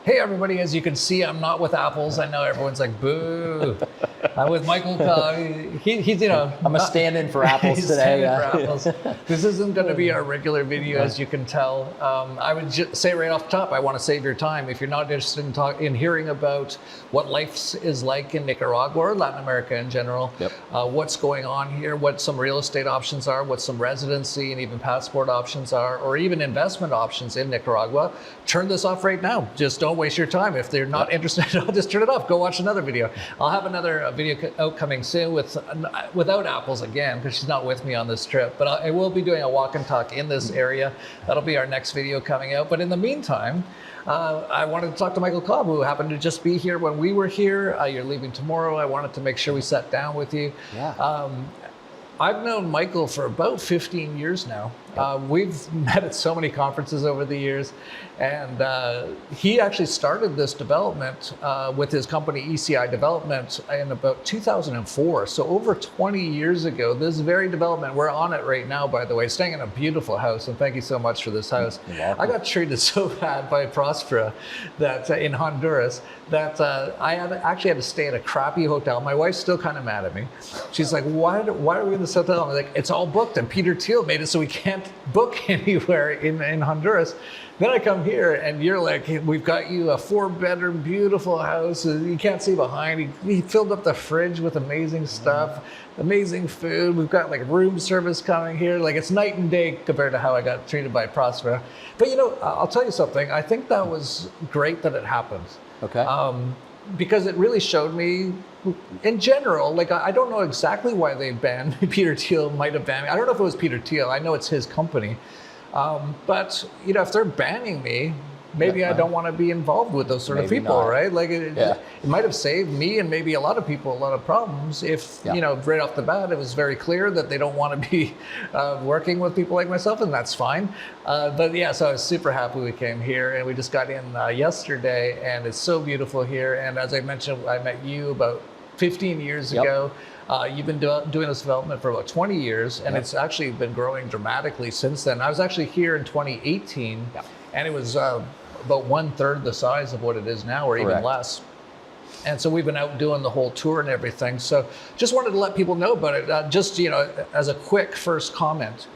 Hey everybody, as you can see, I'm not with apples. I know everyone's like, boo. I'm with Michael. He's I'm a stand-in for apples today. For apples. This isn't going to be our regular video, as you can tell. I would just say right off the top, I want to save your time. If you're not interested in hearing about what life is like in Nicaragua or Latin America in general, what's going on here, what some real estate options are, what some residency and even passport options are, or even investment options in Nicaragua, turn this off right now. Just don't waste your time. If they're not interested, I'll just turn it off. Go watch another video. I'll have another video out coming soon without apples again, because she's not with me on this trip. But I will be doing a walk and talk in this area. That'll be our next video coming out. But in the meantime, I wanted to talk to Michael Cobb, who happened to just be here when we were here. You're leaving tomorrow. I wanted to make sure we sat down with you. I've known Michael for about 15 years now. We've met at so many conferences over the years, and he actually started this development with his company ECI Developments in about 2004. So over 20 years ago, this very development, we're on it right now, by the way, staying in a beautiful house, and thank you so much for this house. I got treated so bad by Prospera that in Honduras that I actually had to stay in a crappy hotel. My wife's still kind of mad at me. She's like, why are we in this hotel? I'm like, it's all booked, and Peter Thiel made it so we can't book anywhere in Honduras. Then I come here and you're like, hey, we've got you a 4-bedroom, beautiful house. You can't see behind. He filled up the fridge with amazing stuff, amazing food. We've got like room service coming here. Like, it's night and day compared to how I got treated by Prospera. But I'll tell you something. I think that was great that it happened. Okay. Because it really showed me, in general, like, I don't know exactly why they banned me. Peter Thiel might have banned me. I don't know if it was Peter Thiel. I know it's his company. But, if they're banning me, maybe I don't want to be involved with those sort of people, right? Like, it might have saved me and maybe a lot of people a lot of problems if, right off the bat, it was very clear that they don't want to be working with people like myself, and that's fine. But yeah, so I was super happy we came here, and we just got in yesterday, and it's so beautiful here. And as I mentioned, I met you about 15 years ago. You've been doing this development for about 20 years, and it's actually been growing dramatically since then. I was actually here in 2018, and it was about 1/3 the size of what it is now, or even less. And so we've been out doing the whole tour and everything. So just wanted to let people know about it. Just, as a quick first comment,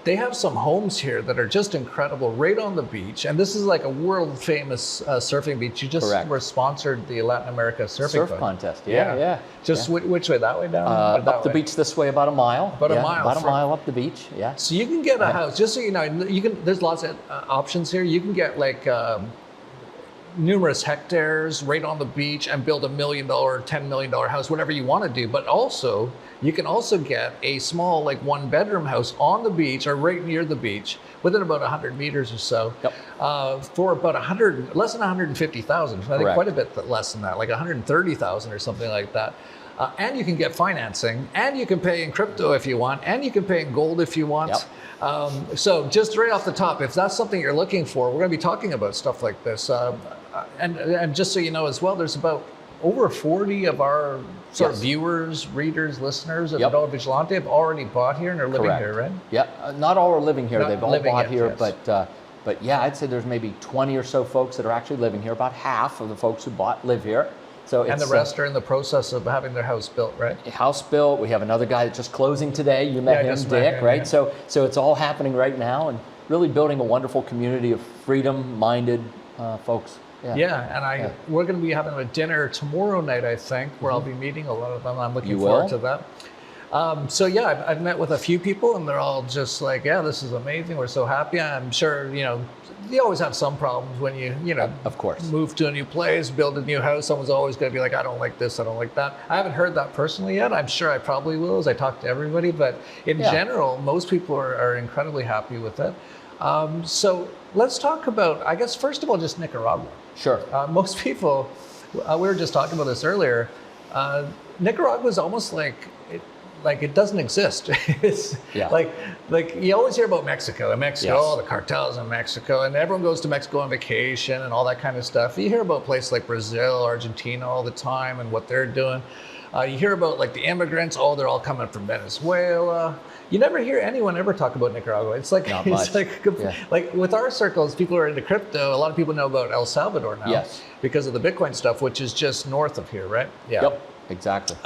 they have some homes here that are just incredible, right on the beach. And this is like a world famous surfing beach. You just were sponsored the Latin America surf contest. Just which way? That way down? Up the beach this way, about a mile. About a mile. About a mile up the beach. Yeah. So you can get a house. Just so you know, there's lots of options here. You can get like numerous hectares right on the beach and build $1 million, $10 million house, whatever you want to do. But also, you can also get a small, like 1-bedroom house on the beach or right near the beach, within about 100 meters or so, for about less than 150,000. I think quite a bit less than that, like 130,000 or something like that. And you can get financing, and you can pay in crypto if you want, and you can pay in gold if you want. So just right off the top, if that's something you're looking for, we're going to be talking about stuff like this. And just so you know as well, there's about over 40 of our sort of viewers, readers, listeners of the Dollar Vigilante have already bought here and are living here, right? Yeah, not all are living here. They've all bought here, but yeah, I'd say there's maybe 20 or so folks that are actually living here. About half of the folks who live here. So and the rest are in the process of having their house built, right? House built. We have another guy that's just closing today. You met him, Dick, right? So it's all happening right now, and really building a wonderful community of freedom-minded folks. And we're going to be having a dinner tomorrow night, I think, where I'll be meeting a lot of them. I'm looking forward to that. I've met with a few people, and they're all just like, this is amazing. We're so happy. I'm sure, you always have some problems when you of course, move to a new place, build a new house. Someone's always going to be like, I don't like this, I don't like that. I haven't heard that personally yet. I'm sure I probably will as I talk to everybody. But in general, most people are incredibly happy with it. So let's talk about, I guess, first of all, just Nicaragua. Sure. Most people, we were just talking about this earlier, Nicaragua is almost like it doesn't exist. It's like you always hear about Mexico. In Mexico, the cartels in Mexico, and everyone goes to Mexico on vacation and all that kind of stuff. You hear about places like Brazil, Argentina all the time and what they're doing. You hear about like the immigrants, oh, they're all coming from Venezuela. You never hear anyone ever talk about Nicaragua. It's like, Not it's much. like with our circles, people who are into crypto, a lot of people know about El Salvador now. Yes. Because of the Bitcoin stuff, which is just north of here, right? Yeah. Yep, exactly.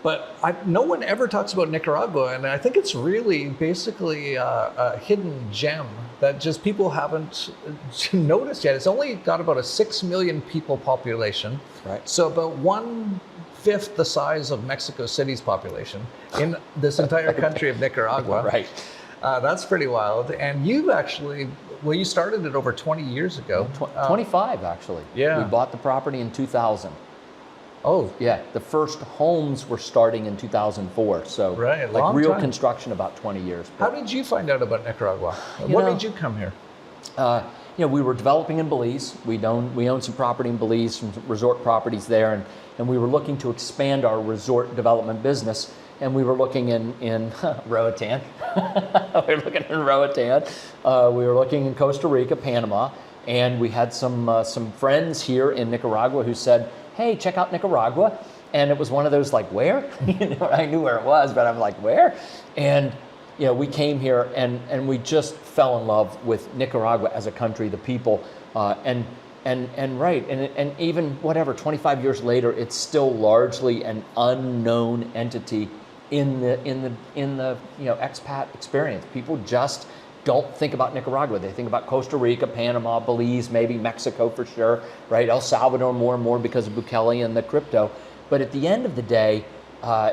But no one ever talks about Nicaragua, and I think it's really basically a hidden gem that just people haven't noticed yet. It's only got about a 6 million people population, Right. so about 1/5 the size of Mexico City's population in this entire country of Nicaragua. Right. That's pretty wild. And you actually, well, you started it over 20 years ago. 25 actually. Yeah. We bought the property in 2000. Oh, Yeah, the first homes were starting in 2004. So Right, like long real time. construction about 20 years. how did you find out about Nicaragua? What know- made you come here? We were developing in Belize. We owned some property in Belize, some resort properties there, and we were looking to expand our resort development business. And we were looking in Roatan. We were looking in Roatan. We were looking in Costa Rica, Panama, and we had some friends here in Nicaragua who said, "Hey, check out Nicaragua." And it was one of those like, where? I knew where it was, but I'm like, where? And we came here and we just fell in love with Nicaragua as a country, the people, and even 25 years later, it's still largely an unknown entity in the expat experience. People just don't think about Nicaragua. They think about Costa Rica, Panama, Belize, maybe Mexico for sure, right? El Salvador more and more because of Bukele and the crypto. But at the end of the day,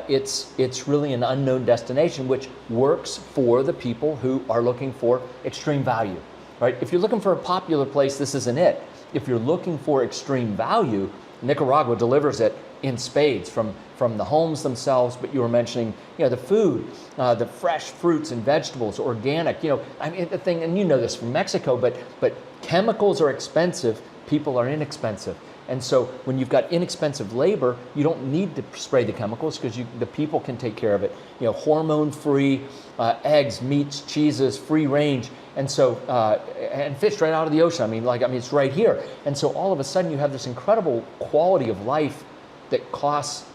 it's really an unknown destination, which works for the people who are looking for extreme value, right? If you're looking for a popular place, this isn't it. If you're looking for extreme value, Nicaragua delivers it in spades from the homes themselves, but you were mentioning, the food, the fresh fruits and vegetables, organic, the thing, and you know this from Mexico, but chemicals are expensive, people are inexpensive. And so when you've got inexpensive labor, you don't need to spray the chemicals because the people can take care of it. Hormone-free eggs, meats, cheeses, free range, and so and fish right out of the ocean. It's right here. And so all of a sudden you have this incredible quality of life that costs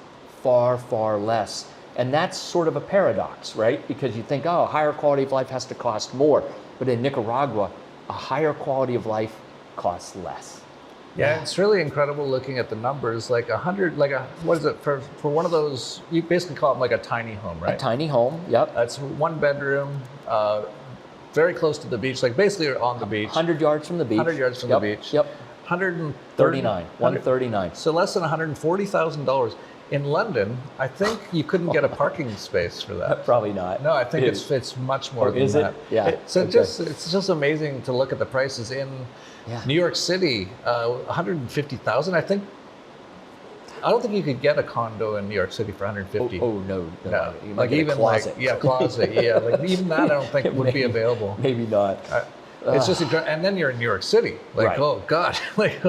far, far less. And that's sort of a paradox, right? Because you think, oh, a higher quality of life has to cost more. But in Nicaragua, a higher quality of life costs less. Yeah, it's really incredible looking at the numbers. Like 100, what is it for one of those? You basically call it like a tiny home, right? A tiny home, yep. That's 1 bedroom, very close to the beach, like basically on the beach. 100 yards from the beach. 100 yards from Yep, the beach. Yep. 139. 139. So less than $140,000. In London, I think you couldn't get a parking space for that. Probably not. No, I think it's much more than is that. It? Yeah. It's just amazing to look at the prices in New York City. 150,000. I don't think you could get a condo in New York City for 150. Oh no. You might Like get a even closet. closet. Yeah, like even that I don't think would be available. Maybe not. It's just and then you're in New York City, like Right. oh god, like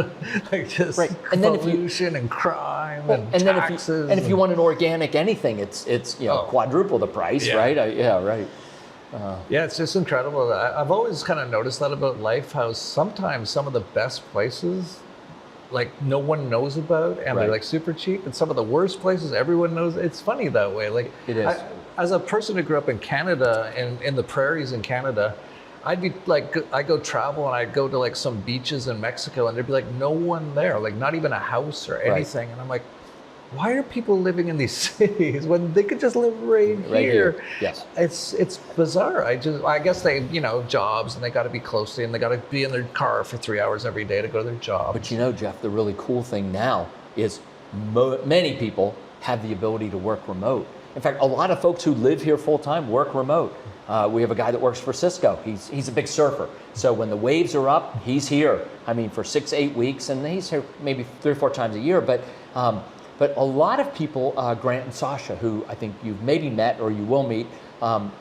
just Right. And then if you- pollution and crime and then taxes. if you want an organic anything, it's quadruple the price, Yeah. right? Right. Yeah, it's just incredible. I've always kind of noticed that about life, how sometimes some of the best places, like no one knows about, and Right. they're like super cheap, and some of the worst places everyone knows. It's funny that way. Like It is. As a person who grew up in Canada and in the prairies in Canada, I'd be like, I go travel and I'd go to like some beaches in Mexico, and there'd be like no one there, like not even a house or anything, and I'm like, why are people living in these cities when they could just live right here? Yes. It's bizarre. I guess they, jobs, and they got to be close to, and they got to be in their car for 3 hours every day to go to their job. But Jeff, the really cool thing now is many people have the ability to work remote. In fact, a lot of folks who live here full time work remote. We have a guy that works for Cisco. He's a big surfer. So when the waves are up, he's here. For 6-8 weeks, and he's here maybe 3 or 4 times a year. But a lot of people, Grant and Sasha, who I think you've maybe met or you will meet,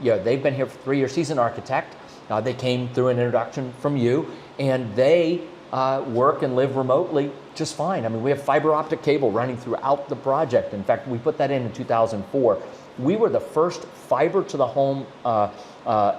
they've been here for 3 years. He's an architect. They came through an introduction from you, and they work and live remotely just fine. We have fiber optic cable running throughout the project. In fact, we put that in 2004. We were the first fiber to the home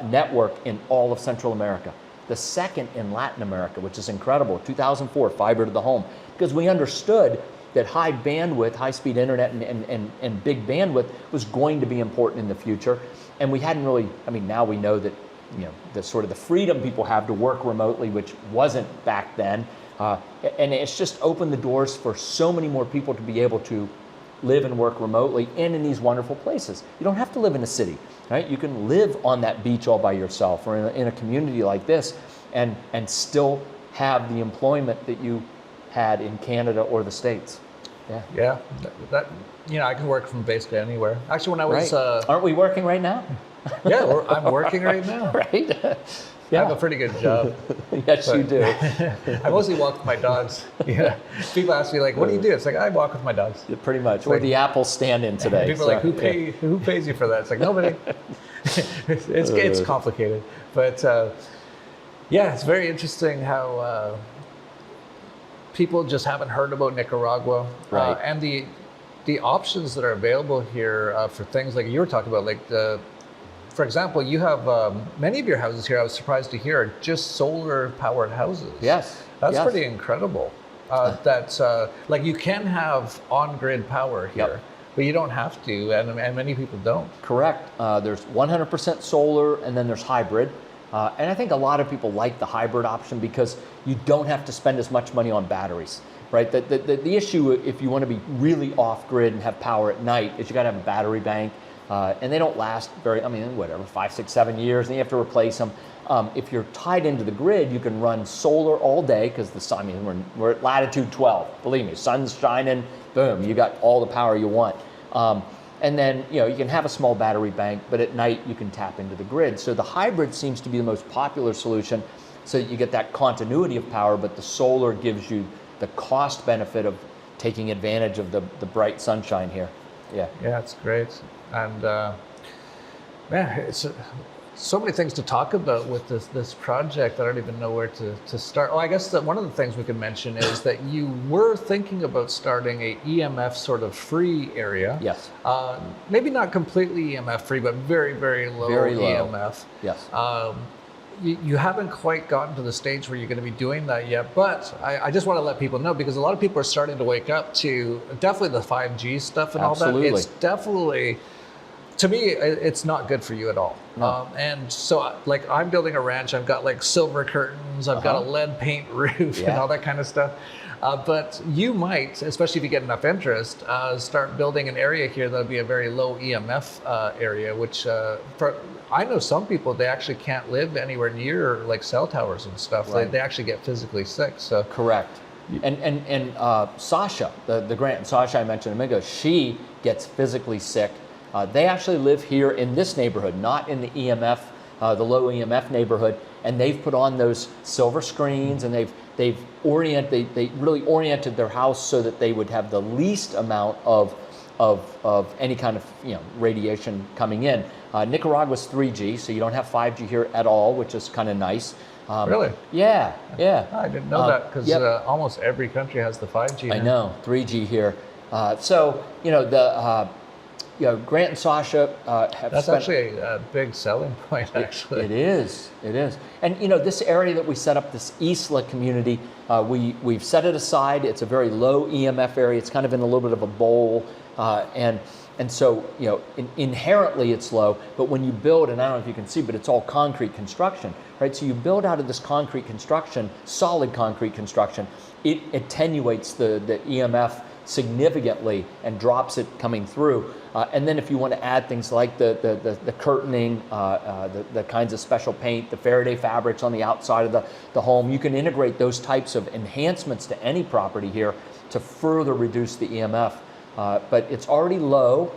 network in all of Central America. The second in Latin America, which is incredible. 2004, fiber to the home. Because we understood that high bandwidth, high-speed internet and big bandwidth was going to be important in the future. And we hadn't really, I mean, now we know that, you know, the sort of the freedom people have to work remotely, which wasn't back then. And it's just opened the doors for so many more people to be able to live and work remotely and in these wonderful places. You don't have to live in a city, right? You can live on that beach all by yourself or in a community like this and still have the employment that you had in Canada or the States. Yeah. Yeah, that you know, I can work from basically anywhere. Actually, when I was aren't we working right now? Yeah, I'm working right now. Right. Yeah. I have a pretty good job. Yes, you do. I mostly walk with my dogs. Yeah. People ask me like, "What do you do?" It's like I walk with my dogs. Yeah, pretty much. Or the Apple stand-in today. People are like, "Who pays you for that?" It's like nobody. It's complicated, but yeah, it's very interesting how people just haven't heard about Nicaragua, right? And the options that are available here for things like you were talking about, like for example, you have many of your houses here, I was surprised to hear, are just solar-powered houses. Yes. That's pretty incredible. That's like you can have on-grid power here, but you don't have to, and many people don't. Correct. There's 100% solar, and then there's hybrid. And I think a lot of people like the hybrid option because you don't have to spend as much money on batteries, right? The issue, if you want to be really off-grid and have power at night, is you got to have a battery bank. And they don't last whatever, 5, 6, 7 years, and you have to replace them. If you're tied into the grid, you can run solar all day because the sun, I mean, we're at latitude 12. Believe me, sun's shining, boom, you got all the power you want. And then, you know, you can have a small battery bank, but at night you can tap into the grid. So the hybrid seems to be the most popular solution so that you get that continuity of power, but the solar gives you the cost benefit of taking advantage of the bright sunshine here. Yeah. Yeah, it's great. And yeah, it's so many things to talk about with this project. I don't even know where to start. Oh, I guess that one of the things we could mention is that you were thinking about starting a EMF sort of free area. Yes. Maybe not completely EMF free, but very, very low EMF. Yes. You haven't quite gotten to the stage where you're going to be doing that yet, but I just want to let people know because a lot of people are starting to wake up to definitely the 5G stuff and Absolutely. all that. It's definitely, to me, it's not good for you at all. No. And so, like, I'm building a ranch. I've got like silver curtains. I've got a lead paint roof and all that kind of stuff. But you might, especially if you get enough interest, start building an area here that'll be a very low EMF area, which I know some people, they actually can't live anywhere near like cell towers and stuff. Right. They actually get physically sick. So correct. And Sasha, the grant, Sasha I mentioned a minute ago, she gets physically sick. They actually live here in this neighborhood, not in the EMF, the low EMF neighborhood, and they've put on those silver screens, and they really oriented their house so that they would have the least amount of any kind of, you know, radiation coming in. Nicaragua's 3G, so you don't have 5G here at all, which is kind of nice. Really? Yeah. I didn't know that because almost every country has the 5G now. I know, 3G here. So, you know, Grant and Sasha have That's actually a big selling point, actually. It is. And, you know, this area that we set up, this Isla community, we've set it aside. It's a very low EMF area. It's kind of in a little bit of a bowl. And so, you know, inherently it's low, but when you build, and I don't know if you can see, but it's all concrete construction, right? So you build out of this concrete construction, solid concrete construction, it attenuates the EMF significantly and drops it coming through. And then if you want to add things like the curtaining, the kinds of special paint, the Faraday fabrics on the outside of the home, you can integrate those types of enhancements to any property here to further reduce the EMF. But it's already low,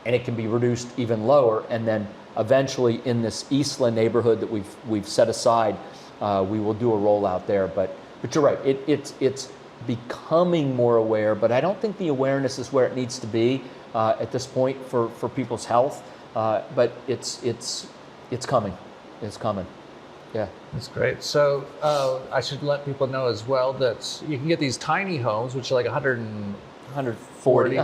and it can be reduced even lower. And then eventually, in this Isla neighborhood that we've set aside, we will do a rollout there. But you're right, it's becoming more aware. But I don't think the awareness is where it needs to be at this point for people's health. But it's coming. It's coming. Yeah. That's great. So I should let people know as well that you can get these tiny homes, which are like 140,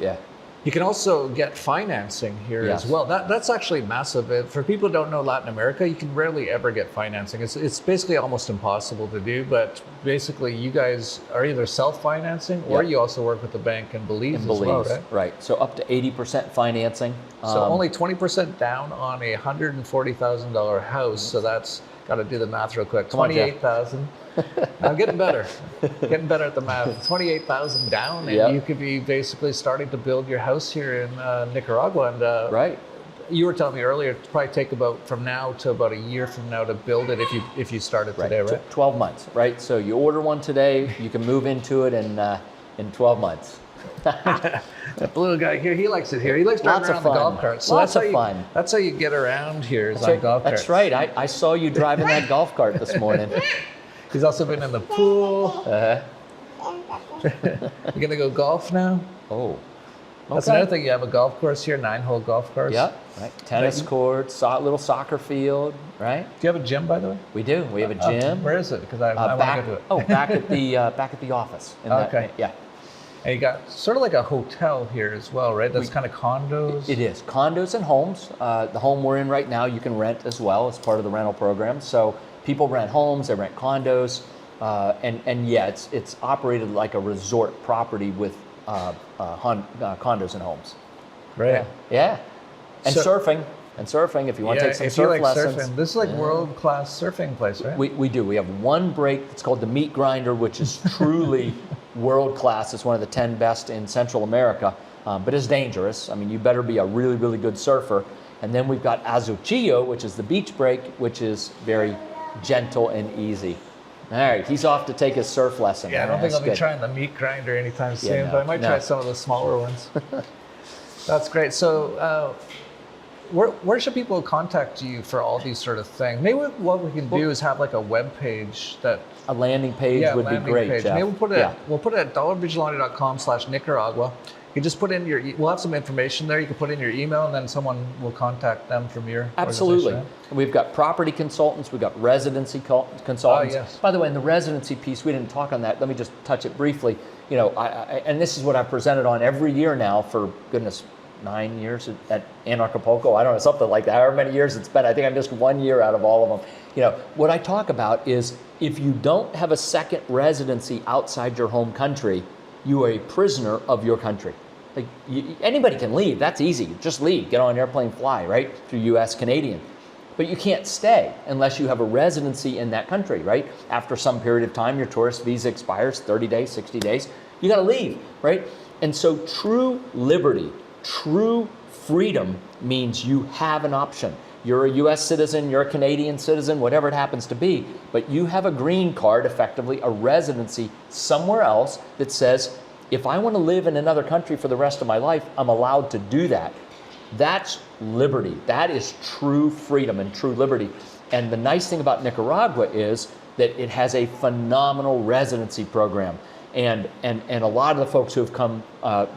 yeah. You can also get financing here Yes. as well. That's actually massive. For people who don't know Latin America, you can rarely ever get financing. It's basically almost impossible to do, but basically you guys are either self-financing or Yep. you also work with the bank in Belize In as well, Belize, right? So up to 80% financing. So only 20% down on a $140,000 house. So that's, got to do the math real quick. Come on, Jeff. 28,000. I'm getting better. Getting better at the math. 28,000 down, and Yep. you could be basically starting to build your house here in Nicaragua. And Right. you were telling me earlier, it'd probably take about from now to about a year from now to build it if you started today, right? 12 months, right? So you order one today, you can move into it in 12 months. That little guy here, he likes it here. He likes driving Lots of around the fun. golf cart. So Lots that's of how fun. That's how you get around here is That's on right. golf carts. That's right. I saw you driving that golf cart this morning. He's also been in the pool. You gonna go golf now? Oh. That's Okay. another thing. You have a golf course here, 9-hole golf course. Yep. Right. Tennis courts, little soccer field, right? Do you have a gym, by the way? We do. We have a gym. Where is it? Because I want back, to go to it. back at the office. Okay. Yeah. And you got sort of like a hotel here as well, right? That's kind of condos. It is condos and homes. The home we're in right now, you can rent as well as part of the rental program. So people rent homes, they rent condos, and yeah, it's operated like a resort property with condos and homes. Right. Yeah, and So- surfing. If you want to take some if you surf like lessons. surfing, this is like world-class surfing place, right? We do. We have one break that's called the Meat Grinder, which is truly world class. It's one of the 10 best in Central America, but it's dangerous. I mean, you better be a really, really good surfer. And then we've got Azuchillo, which is the beach break, which is very gentle and easy. All right, he's off to take his surf lesson. Yeah, I don't think That's I'll be good. trying the meat grinder anytime soon, no, but I might no. try some of the smaller ones. That's great. So, where should people contact you for all these sort of things? Maybe what we can do is have like a web page that. A landing page would be landing great, page. Jeff. Maybe we'll Yeah. put it at dollarvigilante.com/Nicaragua. You can just put in we'll have some information there. You can put in your email, and then someone will contact them from your Absolutely. organization. We've got property consultants, we've got residency consultants. yes. By the way, in the residency piece, we didn't talk on that. Let me just touch it briefly. You know, and this is what I've presented on every year now for, goodness, 9 years at Anarchapulco. I don't know, something like that. However many years it's been. I think I missed 1 year out of all of them. You know, what I talk about is if you don't have a second residency outside your home country, you are a prisoner of your country. Like anybody can leave. That's easy. Just leave. Get on an airplane, fly, right? Through U.S. Canadian. But you can't stay unless you have a residency in that country, right? After some period of time, your tourist visa expires, 30 days, 60 days. You got to leave, right? And so true liberty, true freedom means you have an option. You're a U.S. citizen, you're a Canadian citizen, whatever it happens to be, but you have a green card, effectively a residency somewhere else that says, if I want to live in another country for the rest of my life, I'm allowed to do that. That's liberty. That is true freedom and true liberty. And the nice thing about Nicaragua is that it has a phenomenal residency program. And a lot of the folks who have come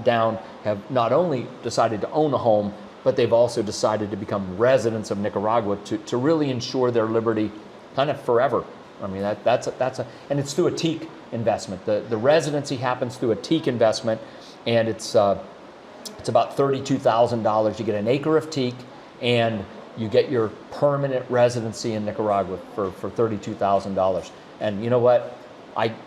down have not only decided to own a home, but they've also decided to become residents of Nicaragua to really ensure their liberty kind of forever. I mean, that's and it's through a teak investment. The residency happens through a teak investment, and it's about $32,000. You get an acre of teak, and you get your permanent residency in Nicaragua for $32,000. And you know what?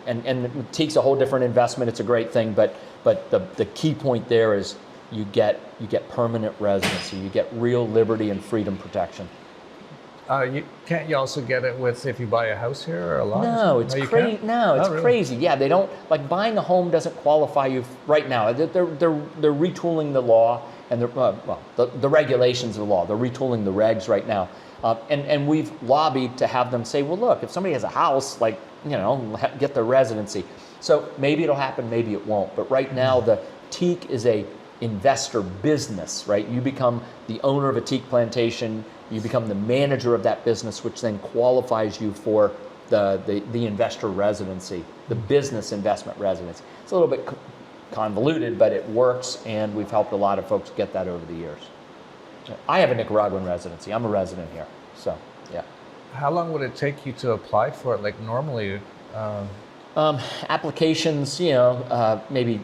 And teak's a whole different investment. It's a great thing, but the key point there is you get permanent residency. You get real liberty and freedom protection. Can't you also get it with if you buy a house here or a lot? No, it's crazy. No, it's really? crazy. Yeah, they don't like buying a home doesn't qualify you right now. They're retooling the law and the regulations of the law. They're retooling the regs right now, and we've lobbied to have them say, well, look, if somebody has a house, like get their residency. So maybe it'll happen, maybe it won't. But right now, the teak is a investor business, right? You become the owner of a teak plantation. You become the manager of that business, which then qualifies you for the investor residency, the business investment residency. It's a little bit convoluted, but it works, and we've helped a lot of folks get that over the years. I have a Nicaraguan residency. I'm a resident here, so yeah. How long would it take you to apply for it? Like normally, Applications, maybe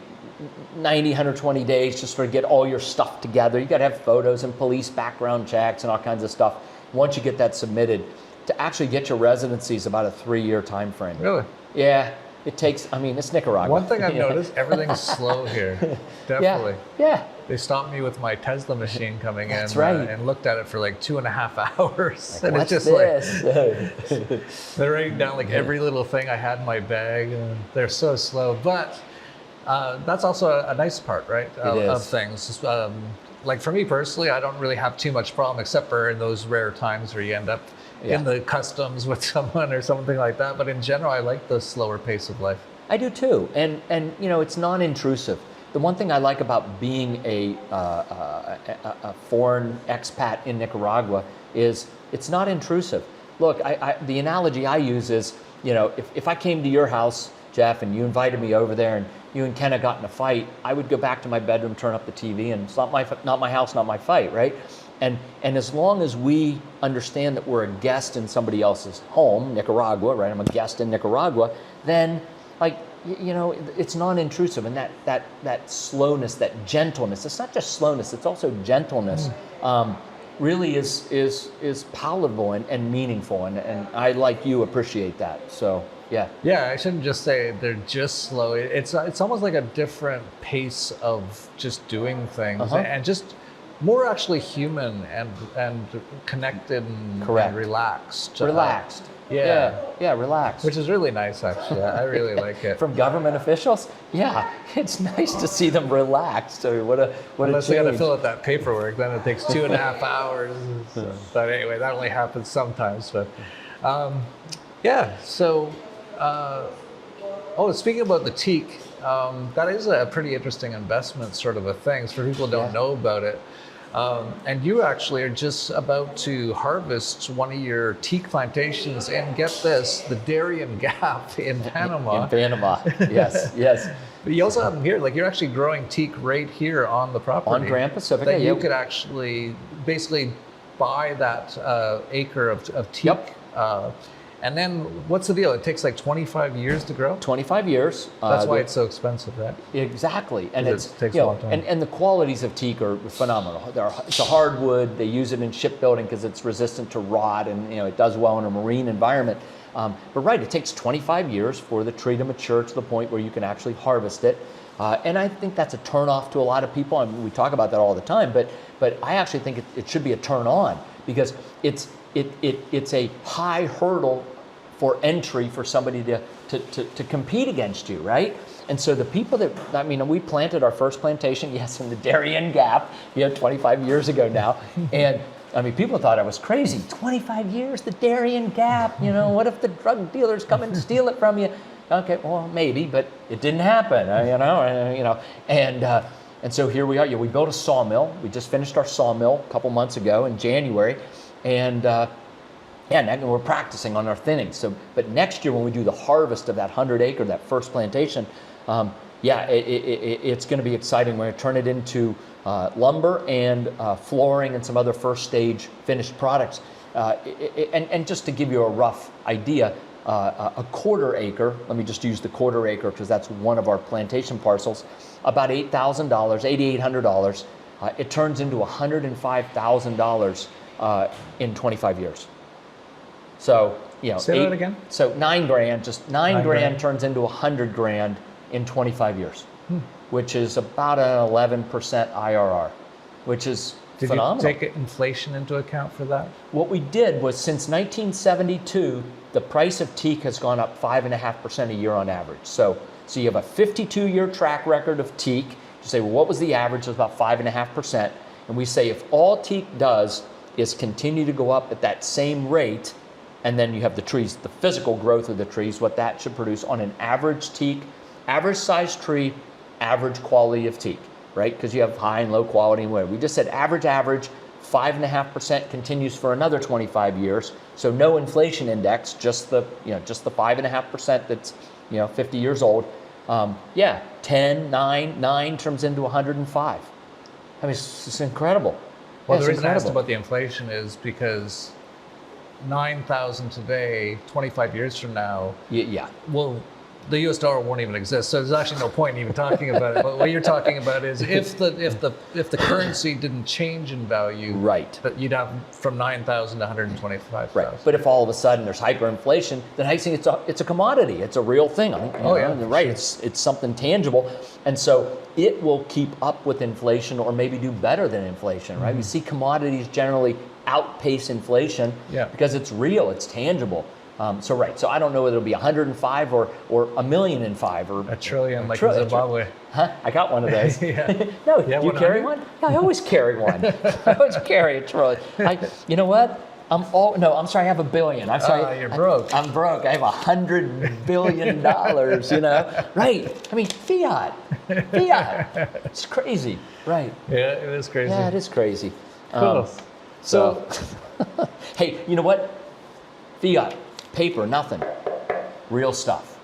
90, 120 days just to get all your stuff together. You got to have photos and police background checks and all kinds of stuff. Once you get that submitted, to actually get your residency is about a 3-year time frame. Really? Yeah, it takes, I mean, it's Nicaragua. One thing I've noticed, everything's slow here. Definitely. Yeah. They stopped me with my Tesla machine coming in. That's right. And looked at it for like 2.5 hours. Like, and what's it's just this? they're writing down like every little thing I had in my bag. And they're so slow. But that's also a nice part, right? Of things. Like for me personally, I don't really have too much problem, except for in those rare times where you end up in the customs with someone or something like that. But in general, I like the slower pace of life. I do too, and you know, it's non-intrusive. The one thing I like about being a foreign expat in Nicaragua is it's not intrusive. Look, the analogy I use is, you know, if I came to your house, Jeff, and you invited me over there, and you and Kenna got in a fight, I would go back to my bedroom, turn up the TV, and it's not my house, not my fight, right? And as long as we understand that we're a guest in somebody else's home, Nicaragua, right? I'm a guest in Nicaragua, then, like, you know, it's non-intrusive, and that slowness, that gentleness. It's not just slowness; it's also gentleness. Really is palatable and meaningful, and I, like you, appreciate that. So yeah. Yeah, I shouldn't just say they're just slow. It's almost like a different pace of just doing things, and just more actually human and connected and relaxed. Relaxed. Yeah, relaxed. Which is really nice, actually. I really like it. From government officials, yeah, it's nice to see them relaxed. I mean, what a Unless they change. got to fill out that paperwork, then it takes 2.5 hours. So, but anyway, that only happens sometimes. But yeah, so speaking about the teak, that is a pretty interesting investment sort of a thing. For people who don't know about it. And you actually are just about to harvest one of your teak plantations, and get this, the Darien Gap in Panama. In Panama, yes. But you also have them here, like you're actually growing teak right here on the property. On Grand Pacific. That you could actually basically buy that acre of teak. And then what's the deal? It takes like 25 years to grow? 25 years. That's why it's so expensive, right? Exactly. And it takes a long time. And the qualities of teak are phenomenal. It's a hardwood. They use it in shipbuilding because it's resistant to rot, and you know, it does well in a marine environment. But right, it takes 25 years for the tree to mature to the point where you can actually harvest it. And I think that's a turn-off to a lot of people. I mean, we talk about that all the time, but I actually think it should be a turn-on, because it's a high hurdle for entry for somebody to compete against you, right? And so the people that, I mean, we planted our first plantation, yes, in the Darien Gap, 25 years ago now. And I mean, people thought I was crazy. 25 years, the Darien Gap, you know, what if the drug dealers come and steal it from you? Okay, well, maybe, but it didn't happen, and so here we are. We built a sawmill. We just finished our sawmill a couple months ago in January, and now we're practicing on our thinning. So, but next year when we do the harvest of that 100-acre, that first plantation, it's going to be exciting. We're going to turn it into lumber and flooring and some other first stage finished products. And just to give you a rough idea, a quarter acre, let me just use the quarter acre because that's one of our plantation parcels, about $8,000, $8,800. It turns into $105,000 in 25 years. So, say that again. So $9,000, just $9 grand turns into $100,000 in 25 years, which is about an 11% IRR, which is phenomenal. Did you take inflation into account for that? What we did was, since 1972, the price of teak has gone up 5.5% a year on average. So you have a 52-year track record of teak. You say, well, what was the average? It was about 5.5%. And we say, if all teak does is continue to go up at that same rate, and then you have the trees, the physical growth of the trees, what that should produce on an average teak, average size tree, average quality of teak, right? Because you have high and low quality and whatever. We just said average, 5.5% continues for another 25 years. So no inflation index, just the 5.5% that's 50 years old. 10, 9 turns into 105. I mean, it's incredible. Well, the reason I asked about the inflation is because 9,000 today, 25 years from now, the U.S. dollar won't even exist. So there's actually no point in even talking about it. But what you're talking about is if the currency didn't change in value, Right. that you'd have from 9,000 to 125,000. Right. But if all of a sudden there's hyperinflation, then I think it's a commodity. It's a real thing. Right. It's something tangible, and so it will keep up with inflation or maybe do better than inflation. Right. We see commodities generally outpace inflation because it's real. It's tangible. So I don't know whether it'll be 105 or $1,000,005 or a trillion like in Zimbabwe. Huh? I got one of those. No, Yeah, do you carry one? Yeah, I always carry one. I always carry a trillion. You know what? I'm sorry, I have $1 billion. I'm sorry. You're broke. I'm broke. I have $100 billion, Right. I mean, fiat. It's crazy. Right. Yeah, it is crazy. Yeah, it is crazy. Cool. So hey, you know what? Fiat. Paper, nothing. Real stuff.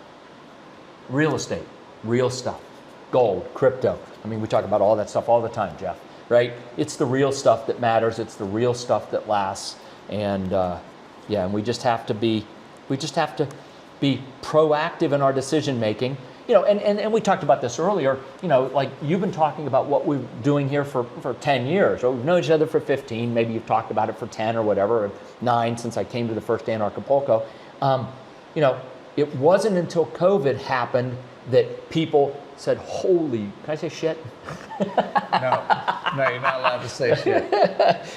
Real estate, real stuff. Gold, crypto. I mean, we talk about all that stuff all the time, Jeff, right? It's the real stuff that matters. It's the real stuff that lasts. And and we just have to be proactive in our decision making. And we talked about this earlier, like you've been talking about what we're doing here for 10 years, or we've known each other for 15, maybe you've talked about it for 10 or whatever, or 9 since I came to the first day in Acapulco. It wasn't until COVID happened that people said, holy, can I say shit? No, you're not allowed to say shit.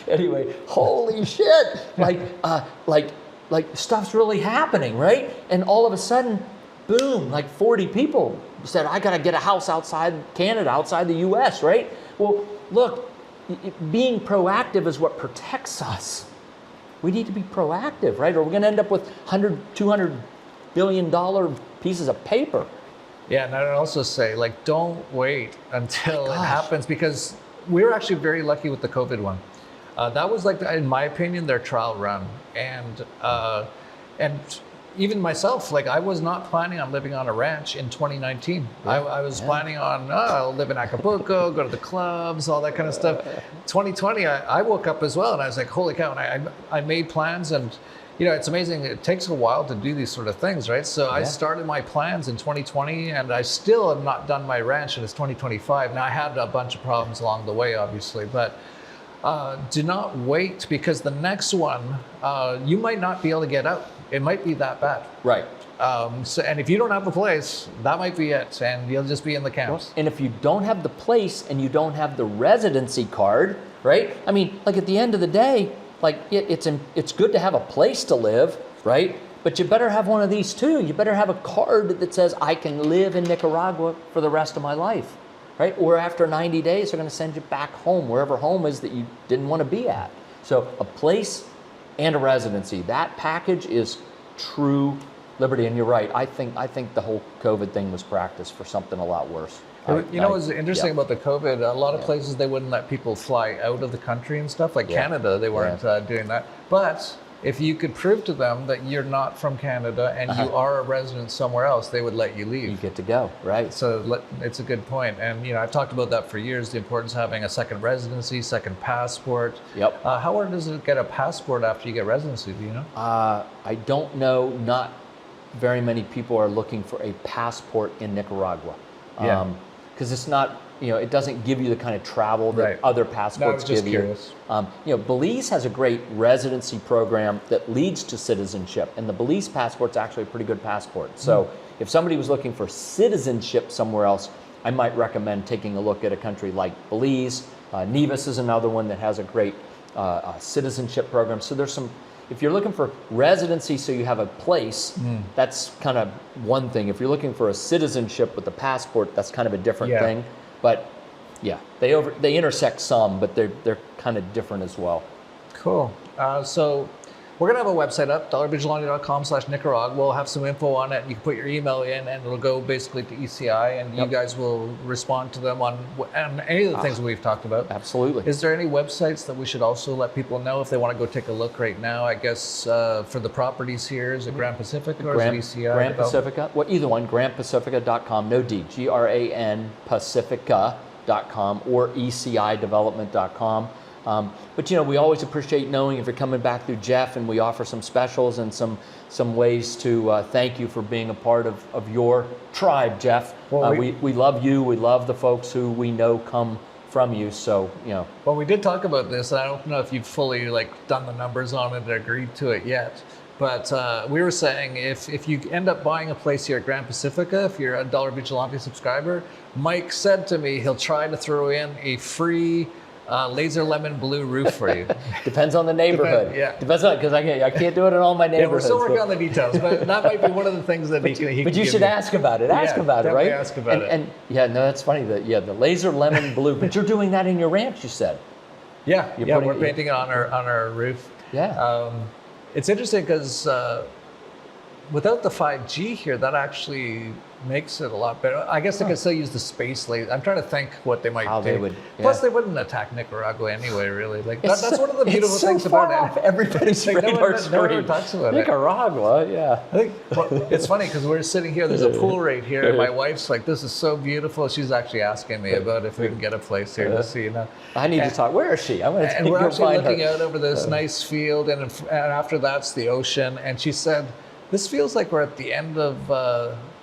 Anyway, holy shit, like stuff's really happening, right? And all of a sudden, boom, like 40 people said, I gotta get a house outside Canada, outside the US, right? Well, look, being proactive is what protects us. We need to be proactive, right? Or we're gonna end up with $100, $200 billion pieces of paper. Yeah, and I'd also say, don't wait until it happens, because we were actually very lucky with the COVID one. That was, in my opinion, their trial run. And even myself, I was not planning on living on a ranch in 2019. I was planning on, I'll live in Acapulco, go to the clubs, all that kind of stuff. 2020, I woke up as well, and I was like, holy cow, and I made plans, and it's amazing. It takes a while to do these sort of things, right? So I started my plans in 2020, and I still have not done my ranch, and it's 2025. Now, I had a bunch of problems along the way, obviously, but do not wait, because the next one, you might not be able to get out. It might be that bad. Right. And if you don't have a place, that might be it, and you'll just be in the camps. And if you don't have the place and you don't have the residency card, right? I mean, at the end of the day, it's good to have a place to live, right? But you better have one of these too. You better have a card that says, I can live in Nicaragua for the rest of my life, right? Or after 90 days, they're going to send you back home, wherever home is that you didn't want to be at. So a place and a residency, that package is true liberty. And you're right. I think the whole COVID thing was practice for something a lot worse. What's interesting about the COVID, a lot of places, they wouldn't let people fly out of the country and stuff. Canada, they weren't doing that. But if you could prove to them that you're not from Canada and you are a resident somewhere else, they would let you leave. You get to go, right? So it's a good point. And I've talked about that for years, the importance of having a second residency, second passport. Yep. How hard is it to get a passport after you get residency, do you know? I don't know. Not very many people are looking for a passport in Nicaragua. Because it's not, it doesn't give you the kind of travel that other passports give you. Belize has a great residency program that leads to citizenship, and the Belize passport's actually a pretty good passport. So if somebody was looking for citizenship somewhere else, I might recommend taking a look at a country like Belize. Nevis is another one that has a great citizenship program. So there's some. If you're looking for residency so you have a place, that's kind of one thing. If you're looking for a citizenship with a passport, that's kind of a different thing. But they intersect some, but they're kind of different as well. Cool. So we're going to have a website up, dollarvigilante.com/Nicaragua. We'll have some info on it. You can put your email in, and it'll go basically to ECI, and you guys will respond to them on any of the things we've talked about. Absolutely. Is there any websites that we should also let people know if they want to go take a look right now? I guess for the properties here, is it Grand Pacifica or is it ECI? Grand Pacifica. Well, either one. GrandPacifica.com, no D. GRAN Pacifica.com or ECI Development.com. But we always appreciate knowing if you're coming back through Jeff, and we offer some specials and some ways to thank you for being a part of your tribe, Jeff. Well, we love you. We love the folks who we know come from you. So Well, we did talk about this, and I don't know if you've fully done the numbers on it or agreed to it yet. But we were saying if you end up buying a place here at Grand Pacifica, if you're a Dollar Vigilante subscriber, Mike said to me he'll try to throw in a free laser lemon blue roof for you. Depends on the neighborhood. Depends on, because I can't do it in all my neighborhoods. Yeah, we're still working on the details, but that might be one of the things that he can. But you should ask about it. Ask about it, right? Ask about it. And yeah, no, that's funny. The laser lemon blue. But you're doing that in your ranch, you said. Yeah, we're painting it on our roof. Yeah. It's interesting because without the 5G here, that actually makes it a lot better. I guess they could still use the space laser. I'm trying to think what they might do. They would, Plus, they wouldn't attack Nicaragua anyway, really. That's one of the beautiful it's so things far about off everybody's radar screen. No one talks about Nicaragua, yeah. I think it's funny because we're sitting here. There's a pool right here, and my wife's like, "This is so beautiful." She's actually asking me about if we can get a place here to see. I need to talk. Where is she? I want to. And we're actually looking out over this nice field, and after that's the ocean. And she said, "This feels like we're at the end of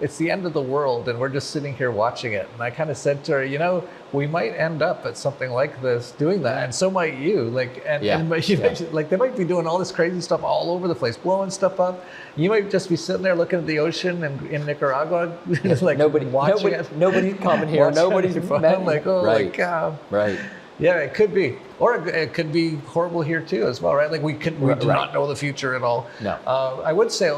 it's the end of the world, and we're just sitting here watching it." And I kind of said to her, we might end up at something like this, doing that, and so might you. They might be doing all this crazy stuff all over the place, blowing stuff up. You might just be sitting there looking at the ocean in Nicaragua, watching it. Nobody's coming here. Nobody's I'm like, oh my God. Right. Yeah, it could be, or it could be horrible here too, as well, right? We do not know the future at all. No. I would say,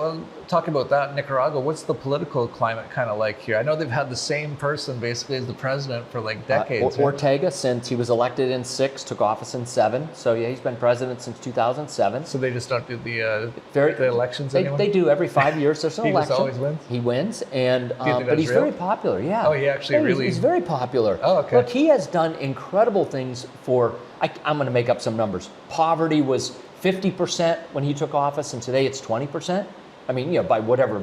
talking about that, Nicaragua, what's the political climate kind of like here? I know they've had the same person basically as the president for decades. Ortega, since he was elected in 6, took office in 7. So yeah, he's been president since 2007. So they just don't do the elections anymore? They do every 5 years. There's an election. He just always wins? He wins, but he's very popular. Yeah. Oh, he actually really. He's very popular. Oh, okay. Look, he has done incredible things for. I'm going to make up some numbers. Poverty was 50% when he took office, and today it's 20%. I mean, by whatever,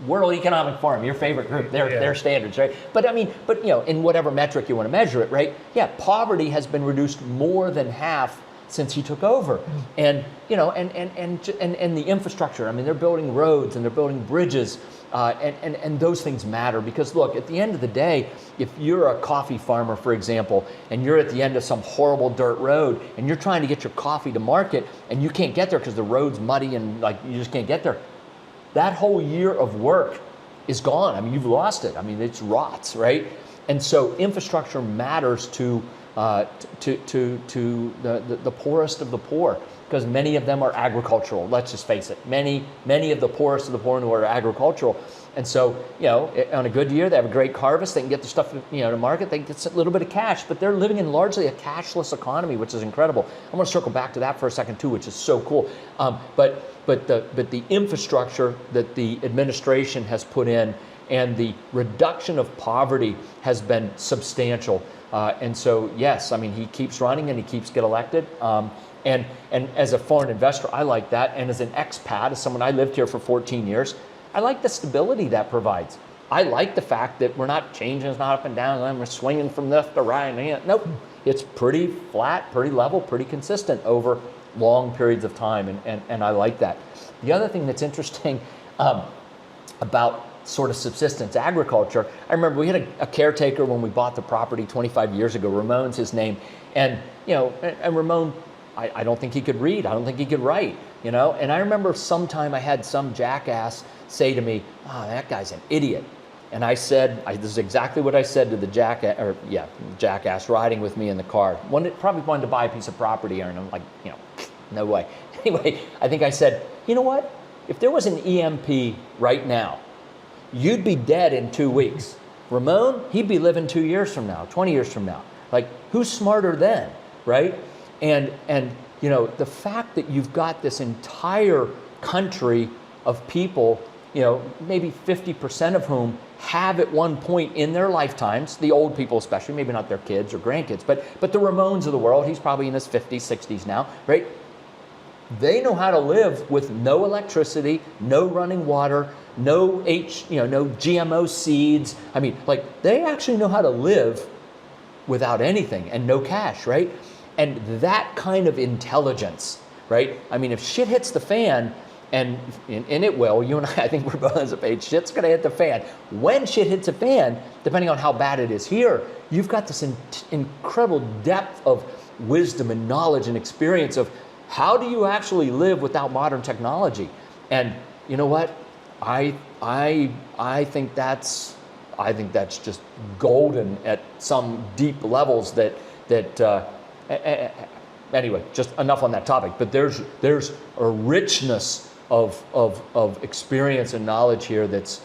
World Economic Forum, your favorite group, their standards, right? But in whatever metric you want to measure it, right? Yeah, poverty has been reduced more than half since he took over. And the infrastructure, I mean, they're building roads and they're building bridges, and those things matter because look, at the end of the day, if you're a coffee farmer, for example, and you're at the end of some horrible dirt road and you're trying to get your coffee to market and you can't get there because the road's muddy and you just can't get there, that whole year of work is gone. I mean, you've lost it. I mean, it's rots, right? And so infrastructure matters to the poorest of the poor, because many of them are agricultural. Let's just face it. Many of the poorest of the poor are agricultural. And so, on a good year, they have a great harvest. They can get the stuff, to market. They get a little bit of cash, but they're living in largely a cashless economy, which is incredible. I'm going to circle back to that for a second too, which is so cool. But the infrastructure that the administration has put in and the reduction of poverty has been substantial. And so, yes, I mean, he keeps running and he keeps getting elected. And as a foreign investor, I like that. And as an expat, as someone, I lived here for 14 years, I like the stability that provides. I like the fact that we're not changing, it's not up and down, and we're swinging from left to right. Nope, it's pretty flat, pretty level, pretty consistent over long periods of time, and I like that. The other thing that's interesting about sort of subsistence agriculture, I remember we had a caretaker when we bought the property 25 years ago. Ramon's his name, and Ramon, I don't think he could read, I don't think he could write, and I remember sometime I had some jackass say to me, "Oh, that guy's an idiot." And I said, this is exactly what I said to the jackass riding with me in the car. Probably wanted to buy a piece of property, and I'm like, no way. Anyway, I think I said, you know what? If there was an EMP right now, you'd be dead in 2 weeks. Ramon, he'd be living 2 years from now, 20 years from now. Like, who's smarter then, right? And the fact that you've got this entire country of people, maybe 50% of whom have at one point in their lifetimes, the old people especially, maybe not their kids or grandkids, but the Ramones of the world, he's probably in his 50s, 60s now, right? They know how to live with no electricity, no running water, no GMO seeds. I mean, they actually know how to live without anything and no cash, right? And that kind of intelligence, right? I mean, if shit hits the fan, and it will, you and I think we're both on the page, shit's gonna hit the fan. When shit hits a fan, depending on how bad it is here, you've got this incredible depth of wisdom and knowledge and experience of how do you actually live without modern technology. And you know what? I think that's just golden at some deep levels anyway, just enough on that topic. But there's a richness of experience and knowledge here that's,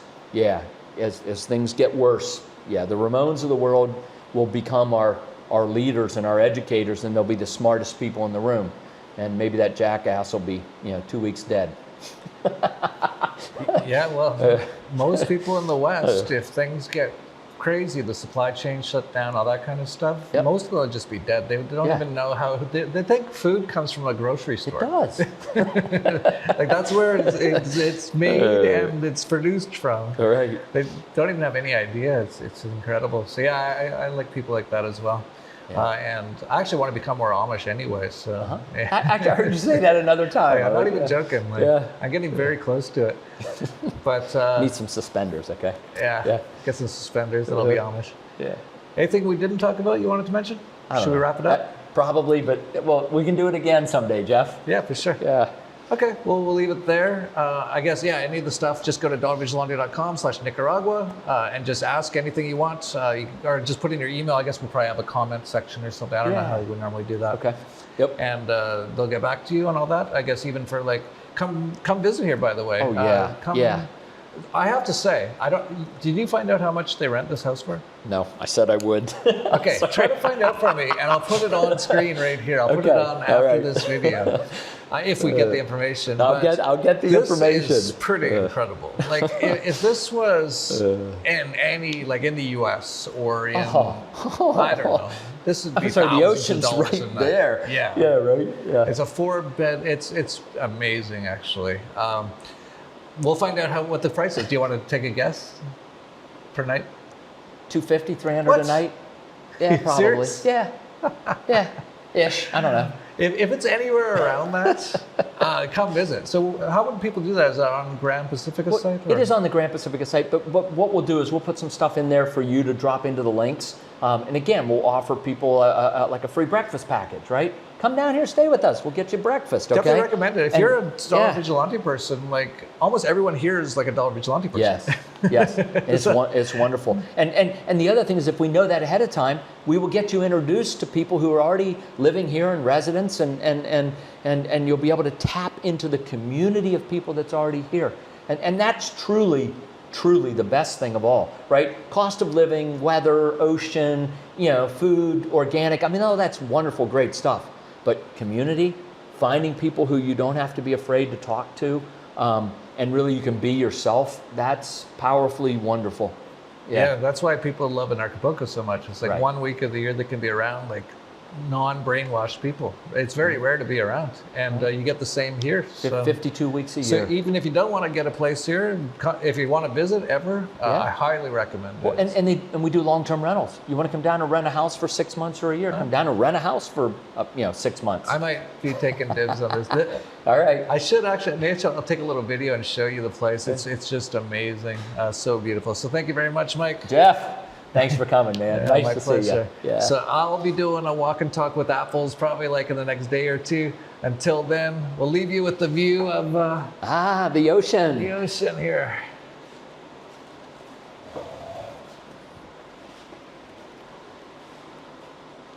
as things get worse, the Ramones of the world will become our leaders and our educators, and they'll be the smartest people in the room. And maybe that jackass will be, 2 weeks dead. Yeah, well, most people in the West, if things get crazy, the supply chain shut down, all that kind of stuff, most of them will just be dead. They don't even know how, they think food comes from a grocery store. It does. Like that's where it's made and it's produced from. Right. They don't even have any idea. It's incredible. So yeah, I like people like that as well. Yeah. And I actually want to become more Amish anyway. So I heard you say that another time. I'm not even joking. I'm getting very close to it. But need some suspenders, okay? Yeah. Get some suspenders. That'll be Amish. Yeah. Anything we didn't talk about you wanted to mention? Should we wrap it up? Probably, but we can do it again someday, Jeff. Yeah, for sure. Yeah. Okay, well, we'll leave it there. I guess, any of the stuff, just go to dollarvigilante.com/Nicaragua and just ask anything you want, or just put in your email. I guess we'll probably have a comment section or something. I don't know how we normally do that. Okay. Yep. And they'll get back to you on all that. I guess even for come visit here, by the way. Oh, yeah. I have to say, did you find out how much they rent this house for? No, I said I would. Okay, try to find out for me, and I'll put it on screen right here. I'll put it on after this video, if we get the information. I'll get the information. This is pretty incredible. Like if this was in the U.S. or in, I don't know, this would be the thousands ocean's of dollars right a night. there. Yeah. Yeah, right. Yeah. It's a 4-bed. It's amazing, actually. We'll find out what the price is. Do you want to take a guess per night? $250, $300 a night? Yeah, probably. Serious? Yeah. Yeah. Ish. I don't know. If it's anywhere around that, come visit. So how would people do that? Is that on Grand Pacifica site? Or? It is on the Grand Pacifica site, but what we'll do is we'll put some stuff in there for you to drop into the links. And again, we'll offer people like a free breakfast package, right? Come down here, stay with us. We'll get you breakfast, okay? Definitely recommend it. If you're a Dollar Vigilante person, almost everyone here is like a Dollar Vigilante person. Yes. It's wonderful. And the other thing is, if we know that ahead of time, we will get you introduced to people who are already living here in residence, and you'll be able to tap into the community of people that's already here. And that's truly the best thing of all, right? Cost of living, weather, ocean, food, organic. I mean, all that's wonderful, great stuff. But community, finding people who you don't have to be afraid to talk to, and really you can be yourself, that's powerfully wonderful. Yeah, that's why people love in Acapulco so much. It's 1 week of the year they can be around non-brainwashed people. It's very rare to be around, and you get the same here. So, 52 weeks a year. So even if you don't want to get a place here, if you want to visit ever, I highly recommend it. And we do long-term rentals. You want to come down and rent a house for 6 months or a year? Come down and rent a house for 6 months. I might be taking dibs on this. All right. I should actually. Maybe I'll take a little video and show you the place. It's just amazing, so beautiful. So thank you very much, Mike. Jeff. Thanks for coming, man. Nice to see you. Yeah. So I'll be doing a walk and talk with apples probably in the next day or two. Until then, we'll leave you with the view of the ocean. The ocean here.